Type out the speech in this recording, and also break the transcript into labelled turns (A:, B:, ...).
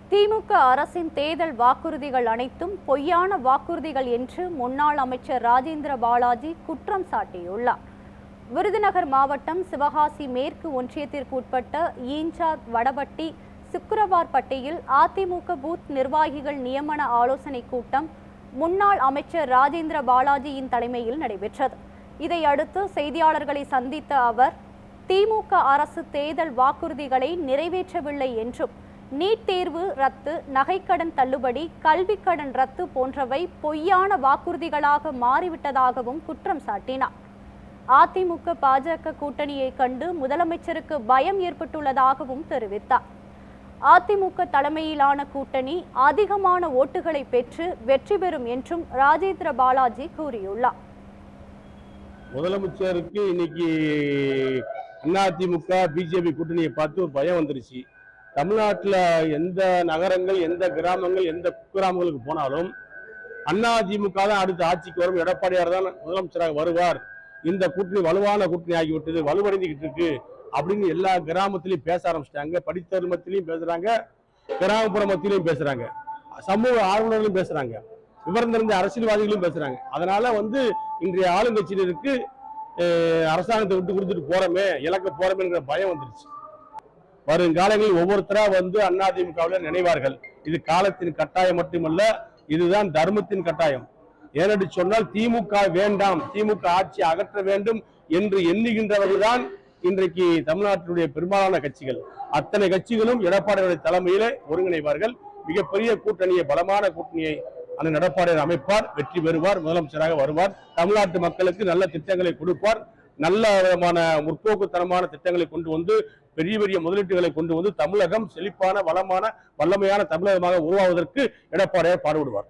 A: திமுக அரசின் தேர்தல் வாக்குறுதிகள் அனைத்தும் பொய்யான வாக்குறுதிகள் என்று முன்னாள் அமைச்சர் ராஜேந்திர பாலாஜி குற்றம் சாட்டியுள்ளார். விருதுநகர் மாவட்டம் சிவகாசி மேற்கு ஒன்றியத்திற்கு உட்பட்ட ஈஞ்சாத் வடபட்டி சுக்கிரவார்பட்டியில் அதிமுக பூத் நிர்வாகிகள் நியமன ஆலோசனை கூட்டம் முன்னாள் அமைச்சர் ராஜேந்திர பாலாஜியின் தலைமையில் நடைபெற்றது. இதையடுத்து செய்தியாளர்களை சந்தித்த அவர், திமுக அரசு தேர்தல் வாக்குறுதிகளை நிறைவேற்றவில்லை என்றும், நீட் தேர்வு ரத்து, நகைக்கடன் தள்ளுபடி, கல்விக்கடன் ரத்து போன்றவை பொய்யான வாக்குறுதிகளாக மாறிவிட்டதாகவும் குற்றம் சாட்டினார். அதிமுக பாஜக கூட்டணியை கண்டு முதலமைச்சருக்கு பயம் ஏற்பட்டுள்ளதாகவும் தெரிவித்தார். அதிமுக தலைமையிலான கூட்டணி அதிகமான ஓட்டுகளை பெற்று வெற்றி பெறும் என்றும் ராஜேந்திர பாலாஜி கூறியுள்ளார்.
B: முதலமைச்சருக்கு இன்னைக்கு அதிமுக பிஜேபி கூட்டணியை பார்த்து ஒரு பயம் வந்துருச்சு. தமிழ்நாட்டில் எந்த நகரங்கள், எந்த கிராமங்கள், எந்த குக்கிராமங்களுக்கு போனாலும் அதிமுக தான் அடுத்த ஆட்சிக்கு வரும், எடப்பாடியார் தான் முதலமைச்சராக வருவார், இந்த கூட்டணி வலுவான கூட்டணி ஆகிவிட்டது, வலுவடைந்துகிட்டு இருக்கு அப்படின்னு எல்லா கிராமத்திலையும் பேச ஆரம்பிச்சிட்டாங்க. படித்தவர் மத்தியிலையும் பேசுறாங்க, கிராமப்புற மத்தியிலையும் பேசுறாங்க, சமூக ஆர்வலர்களும் பேசுறாங்க, விவரம் தெரிஞ்ச அரசியல்வாதிகளும் பேசுறாங்க. அதனால இன்றைய ஆளுங்கட்சியினருக்கு அரசாங்கத்தை விட்டு கொடுத்துட்டு போறோமே, இலக்க போறோமேங்கிற பயம் வந்துருச்சு. வருங்காலங்களில் ஒவ்வொருத்தரா அதிமுகவில் நினைவார்கள். இது காலத்தின் கட்டாயம் மட்டுமல்ல, இதுதான் தர்மத்தின் கட்டாயம். ஏனென்று சொன்னால் திமுக வேண்டாம், திமுக ஆட்சி அகற்ற வேண்டும் என்று எண்ணுகின்றவர்கள் தான் இன்றைக்கு தமிழ்நாட்டினுடைய பெரும்பாலான கட்சிகள். அத்தனை கட்சிகளும் எடப்பாடியுடைய தலைமையிலே ஒருங்கிணைவார்கள். மிகப்பெரிய கூட்டணியை, பலமான கூட்டணியை அண்ணன் எடப்பாடியார் அமைப்பார், வெற்றி பெறுவார், முதலமைச்சராக வருவார், தமிழ்நாட்டு மக்களுக்கு நல்ல திட்டங்களை கொடுப்பார், நல்ல விதமான முற்போக்குத்தனமான திட்டங்களை கொண்டு பெரிய பெரிய முதலீட்டுகளை கொண்டு தமிழகம் செழிப்பான, வளமான, வல்லமையான தமிழகமாக உருவாவதற்கு எடப்பாடியார் பாடுபடுவார்.